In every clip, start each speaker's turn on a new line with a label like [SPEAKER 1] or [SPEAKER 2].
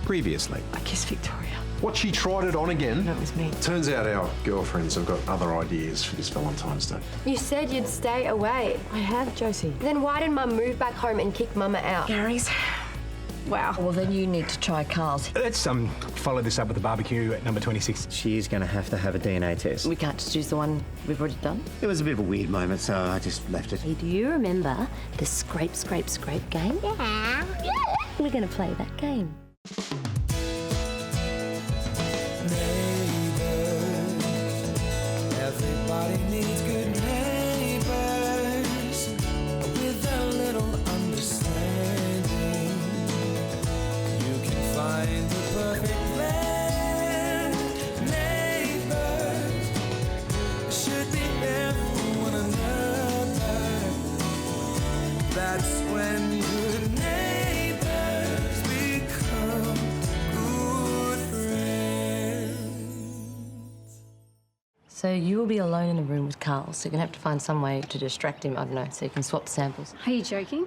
[SPEAKER 1] Previously.
[SPEAKER 2] I kissed Victoria.
[SPEAKER 3] What, she tried it on again?
[SPEAKER 2] No, it was me.
[SPEAKER 3] Turns out our girlfriends have got other ideas for this Valentine's Day.
[SPEAKER 4] You said you'd stay away.
[SPEAKER 2] I have, Josie.
[SPEAKER 4] Then why did Mum move back home and kick Mama out?
[SPEAKER 2] Gary's. Wow. Well, then you need to try Carl's.
[SPEAKER 5] Let's follow this up with the barbecue at number 26.
[SPEAKER 6] She is going to have a DNA test.
[SPEAKER 2] We can't just use the one we've already done.
[SPEAKER 6] It was a bit of a weird moment, so I just left it.
[SPEAKER 7] Hey, do you remember the scrape, scrape, scrape game? Yeah. We're going to play that game.
[SPEAKER 8] Everybody needs good neighbors with a little understanding. You can find the perfect blend. Neighbors should be there for one another. That's when good neighbors become good friends.
[SPEAKER 2] So you will be alone in a room with Carl, so you're going to have to find some way to distract him, I don't know, so you can swap samples.
[SPEAKER 9] Are you joking?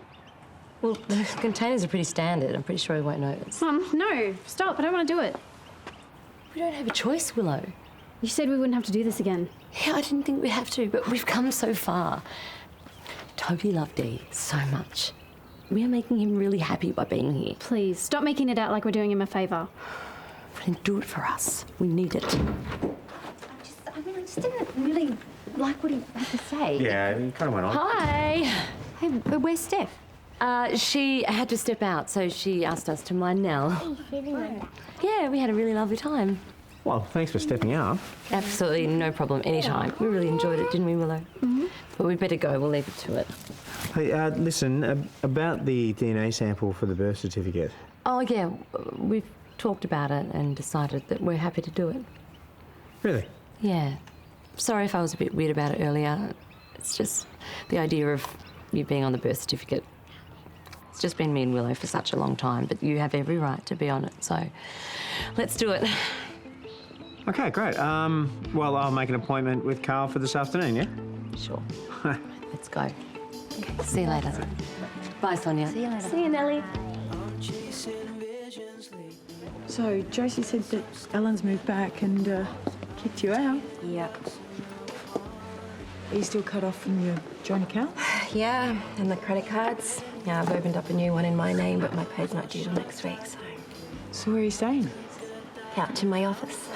[SPEAKER 2] Well, the containers are pretty standard. I'm pretty sure he won't notice.
[SPEAKER 9] Mum, no. Stop. I don't want to do it.
[SPEAKER 2] We don't have a choice, Willow.
[SPEAKER 9] You said we wouldn't have to do this again.
[SPEAKER 2] Yeah, I didn't think we'd have to, but we've come so far. Toby loved Dee so much. We are making him really happy by being here.
[SPEAKER 9] Please, stop making it out like we're doing him a favour.
[SPEAKER 2] Then do it for us. We need it.
[SPEAKER 7] I just didn't really like what he had to say.
[SPEAKER 6] Yeah, he kind of went on.
[SPEAKER 2] Hi.
[SPEAKER 9] Hey, but where's Steph?
[SPEAKER 2] She had to step out, so she asked us to mind Nell. Yeah, we had a really lovely time.
[SPEAKER 6] Well, thanks for stepping up.
[SPEAKER 2] Absolutely no problem, anytime. We really enjoyed it, didn't we, Willow? Mm-hmm. But we'd better go, we'll leave it to it.
[SPEAKER 6] Hey, listen, about the DNA sample for the birth certificate.
[SPEAKER 2] Oh, yeah, we've talked about it and decided that we're happy to do it.
[SPEAKER 6] Really?
[SPEAKER 2] Yeah. Sorry if I was a bit weird about it earlier. It's just the idea of you being on the birth certificate. It's just been me and Willow for such a long time, but you have every right to be on it, so let's do it.
[SPEAKER 6] Okay, great. Well, I'll make an appointment with Carl for this afternoon, yeah?
[SPEAKER 2] Sure. Let's go. Okay, see you later. Bye, Sonia.
[SPEAKER 7] See you later.
[SPEAKER 2] See you, Nellie. So,
[SPEAKER 10] Josie said that Ellen's moved back and kicked you out.
[SPEAKER 4] Yep.
[SPEAKER 10] Are you still cut off from your joint account?
[SPEAKER 4] Yeah, and the credit cards. Yeah, I've opened up a new one in my name, but my pay's not due till next week, so...
[SPEAKER 10] So where are you staying?
[SPEAKER 4] Out in my office.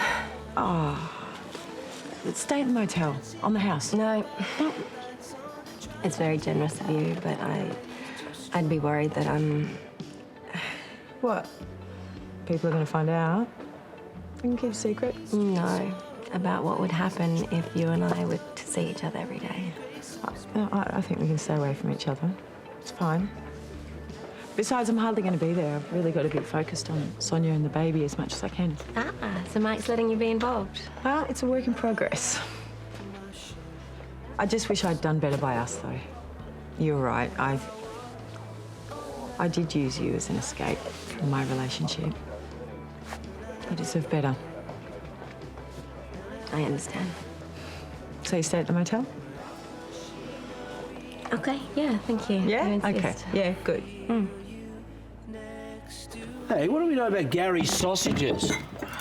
[SPEAKER 10] Oh. Let's stay at the motel, on the house.
[SPEAKER 4] No. It's very generous of you, but I'd be worried that I'm...
[SPEAKER 10] What? People are going to find out? We can keep a secret?
[SPEAKER 4] No. About what would happen if you and I were to see each other every day.
[SPEAKER 10] I think we can stay away from each other. It's fine. Besides, I'm hardly going to be there. I've really got to be focused on Sonia and the baby as much as I can.
[SPEAKER 4] So Mike's letting you be involved?
[SPEAKER 10] Well, it's a work in progress. I just wish I'd done better by us, though. You're right. I did use you as an escape from my relationship. You deserve better.
[SPEAKER 4] I understand.
[SPEAKER 10] So you stay at the motel?
[SPEAKER 4] Okay, yeah, thank you.
[SPEAKER 10] Yeah? Okay. Yeah, good.
[SPEAKER 11] Hey, what do we know about Gary's sausages?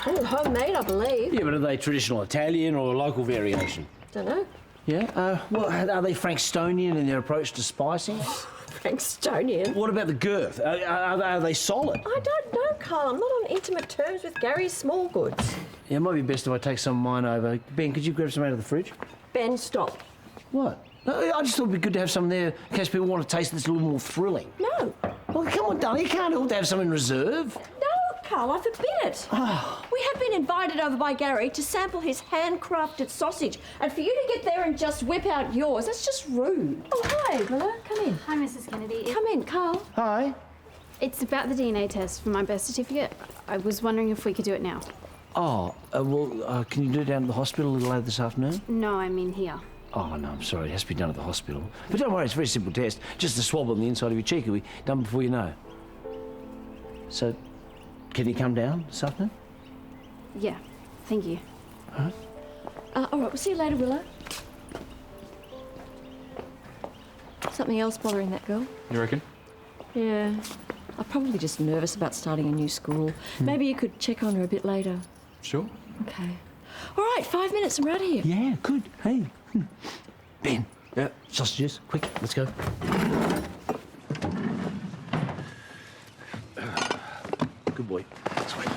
[SPEAKER 4] Oh, homemade, I believe.
[SPEAKER 11] Yeah, but are they traditional Italian or a local variation?
[SPEAKER 4] Don't know.
[SPEAKER 11] Yeah? Well, are they Frankstonian in their approach to spicing?
[SPEAKER 4] Frankstonian?
[SPEAKER 11] What about the girth? Are they solid?
[SPEAKER 4] I don't know, Carl. I'm not on intimate terms with Gary's small goods.
[SPEAKER 11] Yeah, it might be best if I take some of mine over. Ben, could you grab some out of the fridge?
[SPEAKER 4] Ben, stop.
[SPEAKER 11] What? No, I just thought it'd be good to have some there in case people want to taste this a little more thrilling.
[SPEAKER 4] No.
[SPEAKER 11] Well, come on, darling, you can't help to have some in reserve.
[SPEAKER 4] No, Carl, I forbid it. We have been invited over by Gary to sample his handcrafted sausage, and for you to get there and just whip out yours, that's just rude. Oh, hi, Willow. Come in.
[SPEAKER 9] Hi, Mrs. Kennedy.
[SPEAKER 4] Come in, Carl.
[SPEAKER 11] Hi.
[SPEAKER 9] It's about the DNA test for my birth certificate. I was wondering if we could do it now.
[SPEAKER 11] Oh, can you do it down at the hospital a little later this afternoon?
[SPEAKER 9] No, I mean here.
[SPEAKER 11] Oh, no, I'm sorry. It has to be done at the hospital. But don't worry, it's a very simple test. Just a swab on the inside of your cheek. It'll be done before you know. So, can you come down this afternoon?
[SPEAKER 9] Yeah, thank you.
[SPEAKER 11] All right.
[SPEAKER 4] All right, we'll see you later, Willow. Something else bothering that girl?
[SPEAKER 1] You reckon?
[SPEAKER 4] Yeah. I'm probably just nervous about starting a new school. Maybe you could check on her a bit later.
[SPEAKER 11] Sure.
[SPEAKER 4] Okay. All right, 5 minutes, I'm right here.
[SPEAKER 11] Yeah, good. Hey. Ben, sausages, quick, let's go. Good boy. Sweet.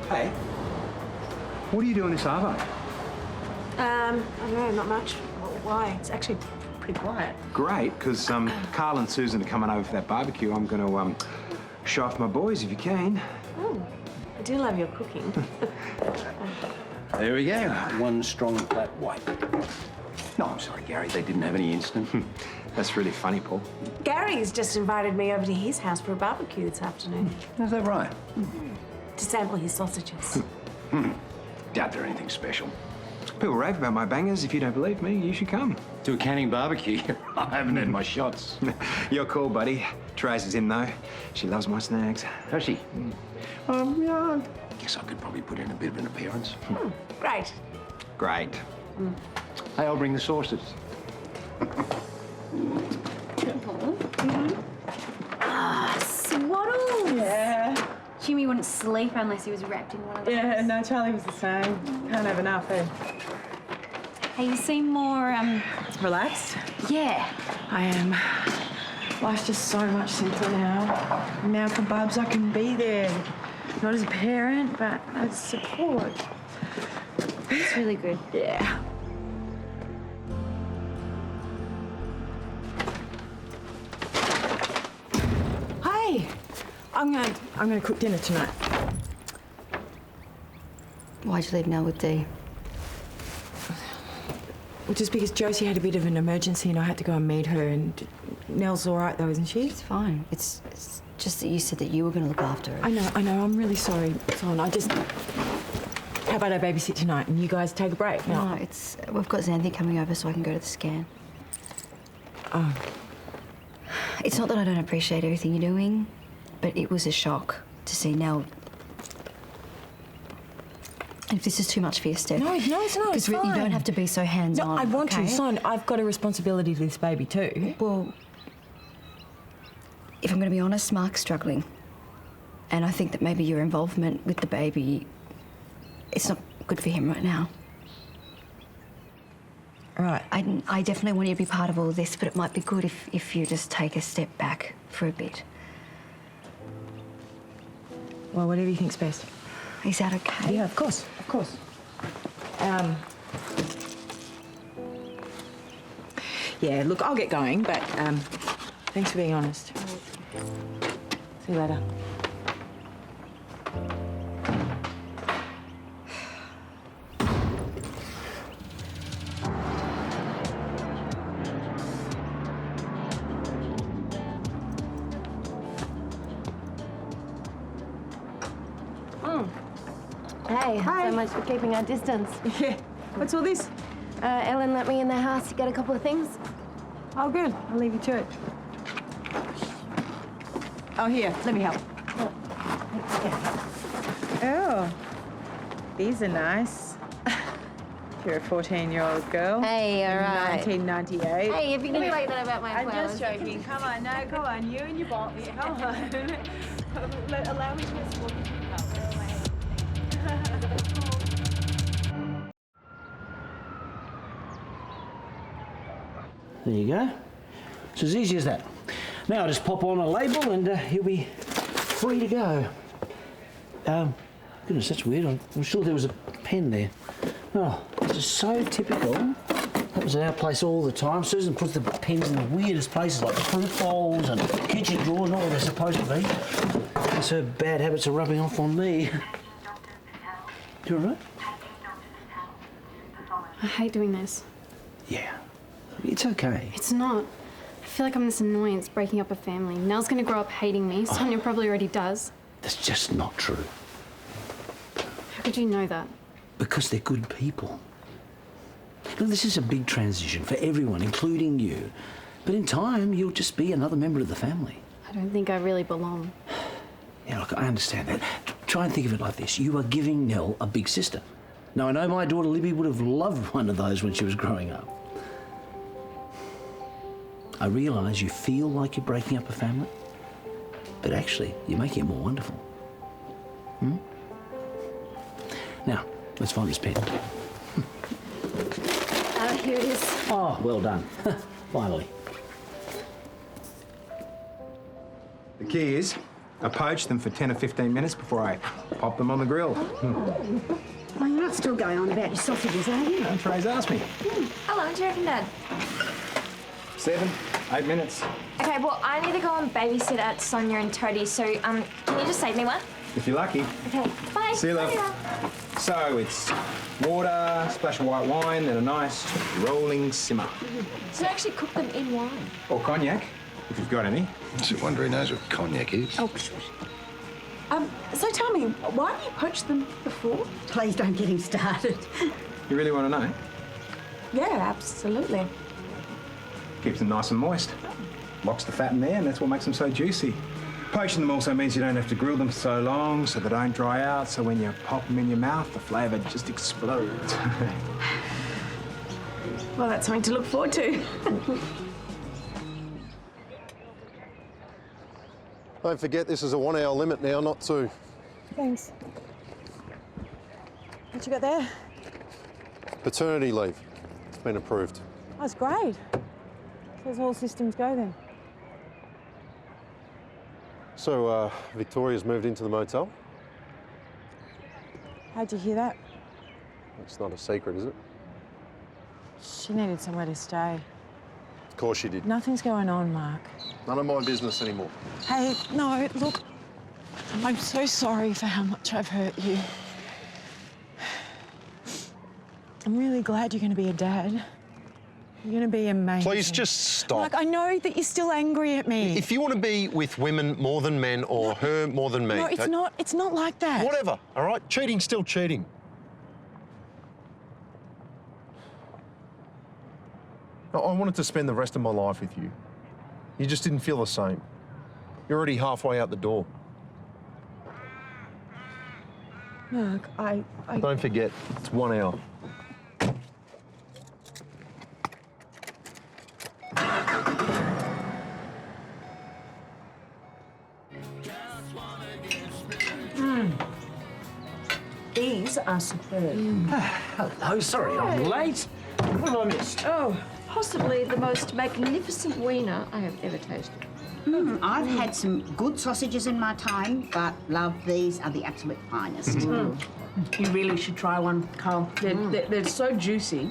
[SPEAKER 6] Hey, what are you doing this arvo?
[SPEAKER 10] I don't know, not much. Why? It's actually pretty quiet.
[SPEAKER 6] Great, because Carl and Susan are coming over for that barbecue. I'm going to show off my boys if you can.
[SPEAKER 10] Oh, I do love your cooking.
[SPEAKER 11] There we go. One strong flat white. No, I'm sorry, Gary. They didn't have any instant.
[SPEAKER 6] That's really funny, Paul.
[SPEAKER 10] Gary's just invited me over to his house for a barbecue this afternoon.
[SPEAKER 11] Is that right?
[SPEAKER 10] To sample his sausages.
[SPEAKER 11] Doubt they're anything special.
[SPEAKER 6] People rave about my bangers. If you don't believe me, you should come.
[SPEAKER 11] To a canning barbecue. I haven't had my shots.
[SPEAKER 6] You're cool, buddy. Trace is in, though. She loves my snags.
[SPEAKER 11] Has she? Yeah, I guess I could probably put in a bit of an appearance.
[SPEAKER 10] Great.
[SPEAKER 6] Great.
[SPEAKER 11] Hey, I'll bring the sauces.
[SPEAKER 9] Swaddles!
[SPEAKER 10] Yeah.
[SPEAKER 9] Jimmy wouldn't sleep unless he was wrapped in one of those.
[SPEAKER 10] Yeah, no, Charlie was the same. Can't have enough, eh?
[SPEAKER 9] Hey, you seem more,
[SPEAKER 10] Relaxed?
[SPEAKER 9] yeah.
[SPEAKER 10] I am. Life's just so much simpler now. Now for Bubs, I can be there. Not as a parent, but as support.
[SPEAKER 9] It's really good.
[SPEAKER 10] Yeah. Hey, I'm gonna cook dinner tonight.
[SPEAKER 2] Why'd you leave Nell with Dee?
[SPEAKER 10] Well, just because Josie had a bit of an emergency and I had to go and meet her, and Nell's all right though, isn't she?
[SPEAKER 2] It's fine. It's just that you said that you were going to look after her.
[SPEAKER 10] I know. I'm really sorry, Son. How about I babysit tonight and you guys take a break?
[SPEAKER 2] No, we've got Xanthi coming over so I can go to the scan.
[SPEAKER 10] Oh.
[SPEAKER 2] It's not that I don't appreciate everything you're doing, but it was a shock to see Nell. If this is too much for you, Steph.
[SPEAKER 10] No, it's not.
[SPEAKER 2] Because you don't have to be so hands-on.
[SPEAKER 10] No, I want
[SPEAKER 2] okay?
[SPEAKER 10] to, Son. I've got a responsibility to this baby too.
[SPEAKER 2] Well, if I'm going to be honest, Mark's struggling. And I think that maybe your involvement with the baby, it's not good for him right now.
[SPEAKER 10] Right.
[SPEAKER 2] I definitely want you to be part of all this, but it might be good if you just take a step back for a bit.
[SPEAKER 10] Well, whatever you think's best.
[SPEAKER 2] Is that okay?
[SPEAKER 10] Yeah, of course. Yeah, look, I'll get going, but thanks for being honest. See you later.
[SPEAKER 7] Hey, so much for keeping our distance.
[SPEAKER 10] Yeah. What's all this?
[SPEAKER 7] Ellen let me in their house to get a couple of things.
[SPEAKER 10] Oh, good. I'll leave you to it. Oh, here. Let me help. Oh, these are nice. You're a 14-year-old girl.
[SPEAKER 7] Hey, all right.
[SPEAKER 10] 1998.
[SPEAKER 7] Hey, if you can say that about my
[SPEAKER 10] I'm
[SPEAKER 7] flowers.
[SPEAKER 10] just joking. Come on, no, come on. You and your boss. Come on. Allow me to walk you through the house.
[SPEAKER 11] There you go. It's as easy as that. Now I just pop on a label and he'll be free to go. Goodness, that's weird. I'm sure there was a pen there. Oh, this is so typical. That was at our place all the time. Susan puts the pens in the weirdest places, like fruit bowls and kitchen drawers, not where they're supposed to be. That's her bad habits are rubbing off on me. You all right?
[SPEAKER 9] I hate doing this.
[SPEAKER 11] Yeah. It's okay.
[SPEAKER 9] It's not. I feel like I'm this annoyance breaking up a family. Nell's going to grow up hating me. Sonia probably already does.
[SPEAKER 11] That's just not true.
[SPEAKER 9] How could you know that?
[SPEAKER 11] Because they're good people. Look, this is a big transition for everyone, including you. But in time, you'll just be another member of the family.
[SPEAKER 9] I don't think I really belong.
[SPEAKER 11] Yeah, look, I understand that. Try and think of it like this. You are giving Nell a big sister. Now, I know my daughter Libby would have loved one of those when she was growing up. I realise you feel like you're breaking up a family, but actually, you're making it more wonderful. Now, let's find this pen.
[SPEAKER 4] Here it is.
[SPEAKER 11] Oh, well done. Finally.
[SPEAKER 5] The key is, I poach them for 10 or 15 minutes before I pop them on the grill.
[SPEAKER 4] Well, you're not still going on about your sausages, are you?
[SPEAKER 5] Trey's asked me.
[SPEAKER 1] How long do you reckon, Dad?
[SPEAKER 5] 7, 8 minutes.
[SPEAKER 1] Okay, well, I need to go and babysit at Sonia and Toadie, so can you just save me one?
[SPEAKER 5] If you're lucky.
[SPEAKER 1] Okay, bye.
[SPEAKER 5] See you, love. So it's water, splash of white wine, then a nice rolling simmer.
[SPEAKER 4] So you actually cook them in wine?
[SPEAKER 5] Or cognac, if you've got any.
[SPEAKER 3] No wonder he knows what cognac is.
[SPEAKER 4] Oh, so tell me, why didn't you poach them before? Please don't get him started.
[SPEAKER 5] You really want to know?
[SPEAKER 4] Yeah, absolutely.
[SPEAKER 5] Keeps them nice and moist. Locks the fat in there, and that's what makes them so juicy. Poaching them also means you don't have to grill them for so long, so they don't dry out, so when you pop them in your mouth, the flavour just explodes.
[SPEAKER 4] Well, that's something to look forward to.
[SPEAKER 3] Don't forget, this is a 1 hour limit now, not 2.
[SPEAKER 10] Thanks. What you got there?
[SPEAKER 3] Paternity leave. It's been approved.
[SPEAKER 10] That's great. So all systems go then.
[SPEAKER 3] So, Victoria's moved into the motel?
[SPEAKER 10] How'd you hear that?
[SPEAKER 3] It's not a secret, is it?
[SPEAKER 10] She needed somewhere to stay.
[SPEAKER 3] Of course she did.
[SPEAKER 10] Nothing's going on, Mark.
[SPEAKER 3] None of my business anymore.
[SPEAKER 10] Hey, no, look, I'm so sorry for how much I've hurt you. I'm really glad you're going to be a dad. You're going to be amazing.
[SPEAKER 12] Please just stop.
[SPEAKER 10] Mark, I know that you're still angry at me.
[SPEAKER 12] If you want to be with women more than men or her more than me...
[SPEAKER 10] No, it's not like that.
[SPEAKER 12] Whatever, all right? Cheating's still cheating. I wanted to spend the rest of my life with you. You just didn't feel the same. You're already halfway out the door.
[SPEAKER 10] Mark, I...
[SPEAKER 12] Don't forget, it's 1 hour.
[SPEAKER 4] These are superb.
[SPEAKER 11] Hello, sorry, I'm late. What have I missed?
[SPEAKER 4] Oh, possibly the most magnificent wiener I have ever tasted.
[SPEAKER 13] I've had some good sausages in my time, but love, these are the absolute finest.
[SPEAKER 4] You really should try one, Carl. They're so juicy.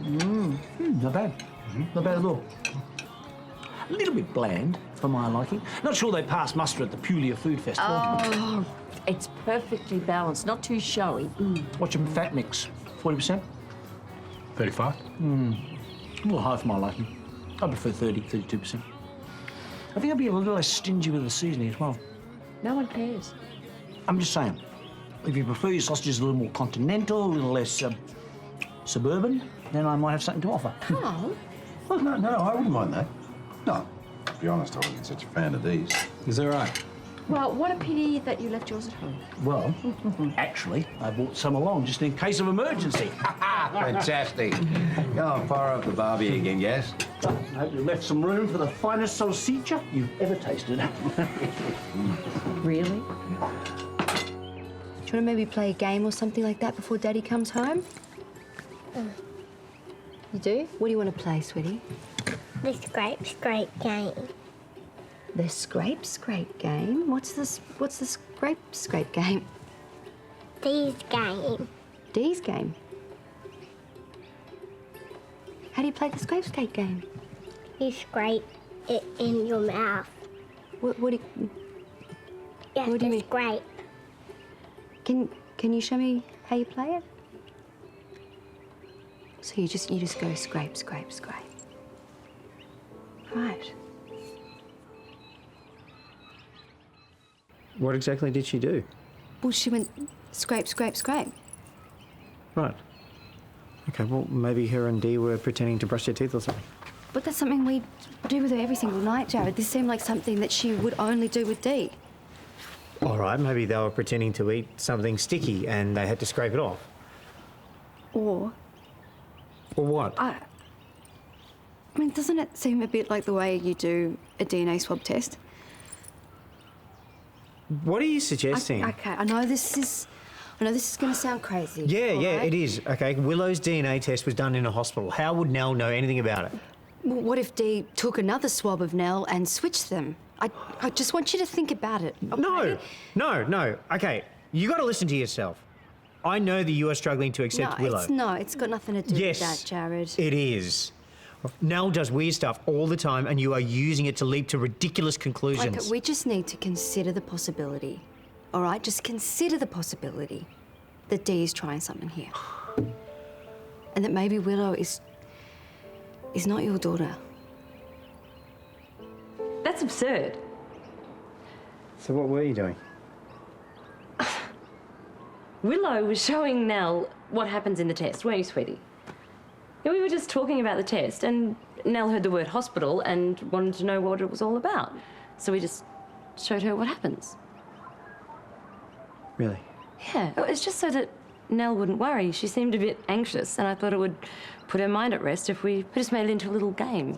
[SPEAKER 11] Not bad. Not bad at all. A little bit bland for my liking. Not sure they pass muster at the Pulia Food Festival.
[SPEAKER 4] Oh, it's perfectly balanced, not too showy.
[SPEAKER 11] What's your fat mix? 40%?
[SPEAKER 5] 35.
[SPEAKER 11] A little high for my liking. I prefer 30, 32%. I think I'd be a little less stingy with the seasoning as well.
[SPEAKER 4] No one cares.
[SPEAKER 11] I'm just saying, if you prefer your sausages a little more continental, a little less suburban, then I might have something to offer.
[SPEAKER 4] Carl?
[SPEAKER 3] Well, no, I wouldn't mind that. No, to be honest, I wasn't such a fan of these.
[SPEAKER 5] Is that right?
[SPEAKER 4] Well, what a pity that you left yours at home.
[SPEAKER 11] Well, actually, I brought some along just in case of emergency.
[SPEAKER 14] Fantastic. Go on, fire up the barbie again, yes?
[SPEAKER 11] I hope you left some room for the finest salsicha you've ever tasted.
[SPEAKER 4] Really?
[SPEAKER 7] Do you want to maybe play a game or something like that before Daddy comes home? You do? What do you want to play, sweetie?
[SPEAKER 15] The scrape game.
[SPEAKER 7] The scrape game? What's the scrape game?
[SPEAKER 15] Dee's game.
[SPEAKER 7] Dee's game? How do you play the scrape game?
[SPEAKER 15] You scrape it in your mouth.
[SPEAKER 7] What do you...
[SPEAKER 15] You have
[SPEAKER 7] What do you
[SPEAKER 15] to
[SPEAKER 7] mean?
[SPEAKER 15] scrape.
[SPEAKER 7] Can you show me how you play it? So you just go scrape. Right.
[SPEAKER 6] What exactly did she do?
[SPEAKER 7] Well, she went scrape.
[SPEAKER 6] Right. Okay, well, maybe her and Dee were pretending to brush their teeth or something.
[SPEAKER 7] But that's something we do with her every single night, Jared. This seemed like something that she would only do with Dee.
[SPEAKER 6] All right, maybe they were pretending to eat something sticky and they had to scrape it off.
[SPEAKER 7] Or
[SPEAKER 6] Or what?
[SPEAKER 16] I mean, doesn't it seem a bit like the way you do a DNA swab test?
[SPEAKER 6] What are you suggesting?
[SPEAKER 16] Okay, I know this is going to sound crazy.
[SPEAKER 6] Yeah,
[SPEAKER 16] right?
[SPEAKER 6] it is. Okay, Willow's DNA test was done in a hospital. How would Nell know anything about it?
[SPEAKER 16] Well, what if Dee took another swab of Nell and switched them? I just want you to think about it. Okay?
[SPEAKER 6] No. Okay, you got to listen to yourself. I know that you are struggling to accept Willow.
[SPEAKER 16] It's got nothing to do with that, Jared.
[SPEAKER 6] It is. Nell does weird stuff all the time and you are using it to leap to ridiculous conclusions.
[SPEAKER 16] Like, we just need to consider the possibility, all right? Just consider the possibility that Dee is trying something here. And that maybe Willow is not your daughter.
[SPEAKER 2] That's absurd.
[SPEAKER 6] So what were you doing?
[SPEAKER 2] Willow was showing Nell what happens in the test, weren't you, sweetie? Yeah, we were just talking about the test, and Nell heard the word hospital and wanted to know what it was all about. So we just showed her what happens.
[SPEAKER 6] Really?
[SPEAKER 2] Yeah, it's just so that Nell wouldn't worry. She seemed a bit anxious, and I thought it would put her mind at rest if we just made it into a little game.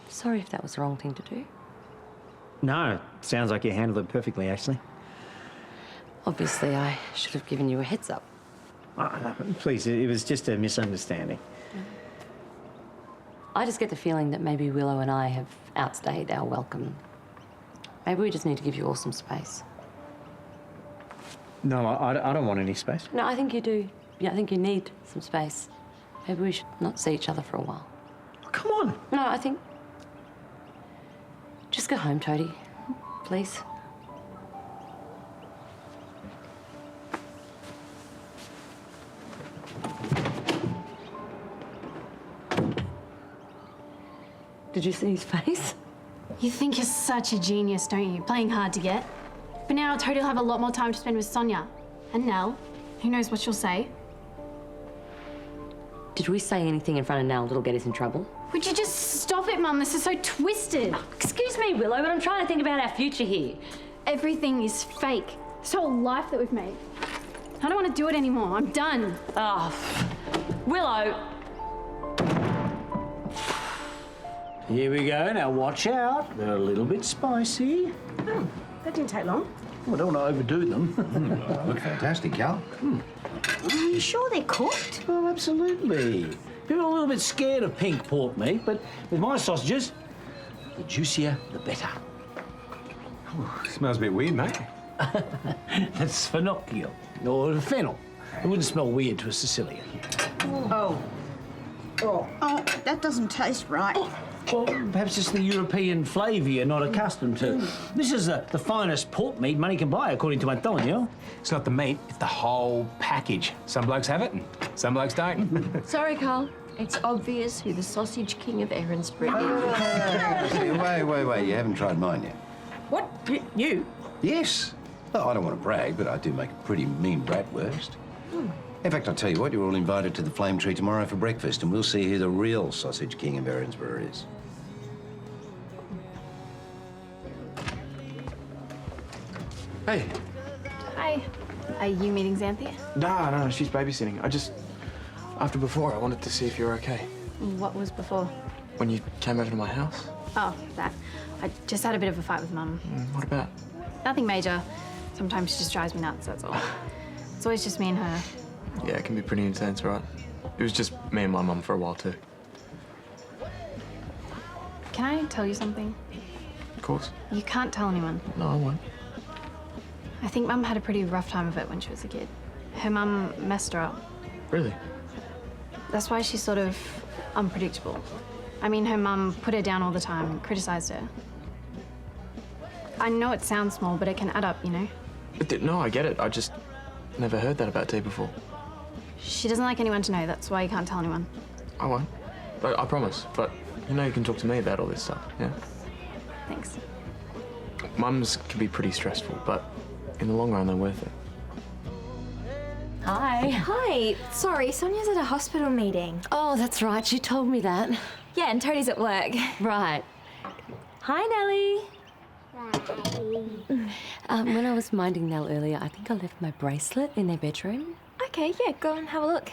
[SPEAKER 2] Sorry if that was the wrong thing to do.
[SPEAKER 6] No, sounds like you handled it perfectly, actually.
[SPEAKER 2] Obviously, I should have given you a heads up.
[SPEAKER 6] Please, it was just a misunderstanding.
[SPEAKER 2] I just get the feeling that maybe Willow and I have outstayed our welcome. Maybe we just need to give you all some space.
[SPEAKER 6] No, I don't want any space.
[SPEAKER 2] No, I think you do. Yeah, I think you need some space. Maybe we should not see each other for a while.
[SPEAKER 6] Come on.
[SPEAKER 2] No, I think... Just go home, Toadie. Please. Did you see his face?
[SPEAKER 9] You think you're such a genius, don't you? Playing hard to get. But now Toadie will have a lot more time to spend with Sonia. And Nell. Who knows what she'll say?
[SPEAKER 2] Did we say anything in front of Nell that'll get us in trouble?
[SPEAKER 9] Would you just stop it, Mum? This is so twisted.
[SPEAKER 2] Oh, excuse me, Willow, but I'm trying to think about our future here.
[SPEAKER 9] Everything is fake. This whole life that we've made. I don't want to do it anymore. I'm done.
[SPEAKER 2] Oh, Willow.
[SPEAKER 11] Here we go. Now watch out. They're a little bit spicy.
[SPEAKER 4] Oh, that didn't take long.
[SPEAKER 11] Well, I don't want to overdo them.
[SPEAKER 14] Look fantastic, Cal.
[SPEAKER 13] Are you sure they're cooked?
[SPEAKER 11] Oh, absolutely. People are a little bit scared of pink pork meat, but with my sausages, the juicier, the better.
[SPEAKER 5] Smells a bit weird, mate.
[SPEAKER 11] That's fenocchio, or fennel. It wouldn't smell weird to a Sicilian.
[SPEAKER 13] Oh, that doesn't taste right.
[SPEAKER 11] Well, perhaps it's the European flavour you're not accustomed to. This is the finest pork meat money can buy, according to Antonio.
[SPEAKER 5] It's not the meat, it's the whole package. Some blokes have it and some blokes don't.
[SPEAKER 4] Sorry, Carl. It's obvious who the sausage king of Erinsborough is.
[SPEAKER 3] Wait. You haven't tried mine yet.
[SPEAKER 4] What? You?
[SPEAKER 3] Yes. Oh, I don't want to brag, but I do make a pretty mean bratwurst. In fact, I'll tell you what, you're all invited to the Flame Tree tomorrow for breakfast, and we'll see who the real sausage king of Erinsborough is.
[SPEAKER 17] Hey.
[SPEAKER 9] Hi. Are you meeting Xanthia?
[SPEAKER 17] No, she's babysitting. After before, I wanted to see if you were okay.
[SPEAKER 9] What was before?
[SPEAKER 17] When you came over to my house.
[SPEAKER 9] Oh, that. I just had a bit of a fight with Mum.
[SPEAKER 17] What about?
[SPEAKER 9] Nothing major. Sometimes she just drives me nuts, that's all. It's always just me and her.
[SPEAKER 17] Yeah, it can be pretty intense, right? It was just me and my mum for a while, too.
[SPEAKER 9] Can I tell you something?
[SPEAKER 17] Of course.
[SPEAKER 9] You can't tell anyone.
[SPEAKER 17] No, I won't.
[SPEAKER 9] I think Mum had a pretty rough time of it when she was a kid. Her mum messed her up.
[SPEAKER 17] Really?
[SPEAKER 9] That's why she's sort of unpredictable. I mean, her mum put her down all the time and criticised her. I know it sounds small, but it can add up, you know?
[SPEAKER 17] No, I get it. I just never heard that about Dee before.
[SPEAKER 9] She doesn't like anyone to know. That's why you can't tell anyone.
[SPEAKER 17] I won't. I promise. But you know you can talk to me about all this stuff, yeah?
[SPEAKER 9] Thanks.
[SPEAKER 17] Mums can be pretty stressful, but in the long run, they're worth it.
[SPEAKER 2] Hi.
[SPEAKER 1] Hi. Sorry, Sonia's at a hospital meeting.
[SPEAKER 2] Oh, that's right. She told me that.
[SPEAKER 1] Yeah, and Toadie's at work.
[SPEAKER 2] Right. Hi, Nellie. When I was minding Nell earlier, I think I left my bracelet in their bedroom.
[SPEAKER 1] Okay, yeah, go and have a look.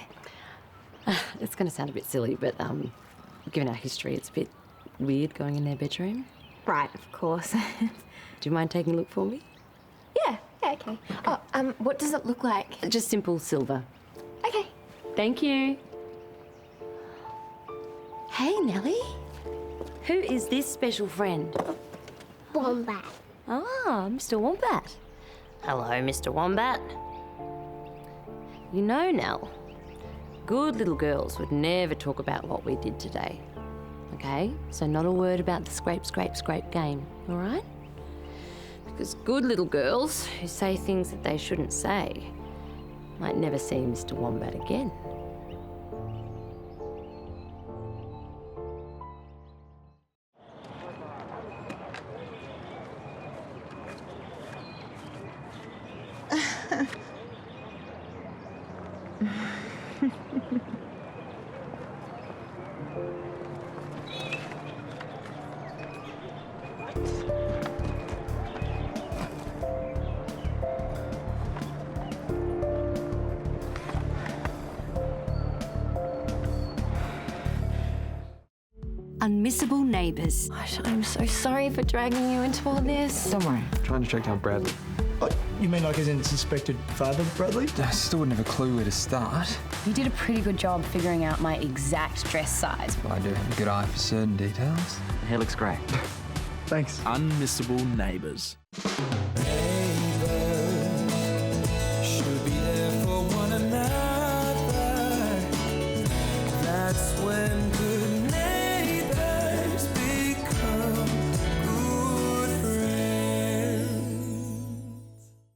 [SPEAKER 2] It's going to sound a bit silly, but Given our history, it's a bit weird going in their bedroom.
[SPEAKER 1] Right, of course.
[SPEAKER 2] Do you mind taking a look for me?
[SPEAKER 1] Yeah, okay. Oh, what does it look like?
[SPEAKER 2] Just simple silver.
[SPEAKER 1] Okay.
[SPEAKER 2] Thank you. Hey, Nellie. Who is this special friend?
[SPEAKER 15] Wombat.
[SPEAKER 2] Ah, Mr. Wombat. Hello, Mr. Wombat. You know, Nell, good little girls would never talk about what we did today. Okay? So not a word about the scrape, scrape, scrape game, all right? Because good little girls who say things that they shouldn't say might never see Mr. Wombat again.
[SPEAKER 16] Unmissable Neighbours.
[SPEAKER 1] I'm so sorry for dragging you into all this.
[SPEAKER 6] Don't worry. I'm trying to track down Bradley.
[SPEAKER 18] You mean like as in suspected father, Bradley?
[SPEAKER 6] I still wouldn't have a clue where to start.
[SPEAKER 1] You did a pretty good job figuring out my exact dress size.
[SPEAKER 6] But I do have a good eye for certain details.
[SPEAKER 17] Hair looks great.
[SPEAKER 18] Thanks.
[SPEAKER 19] Unmissable Neighbours.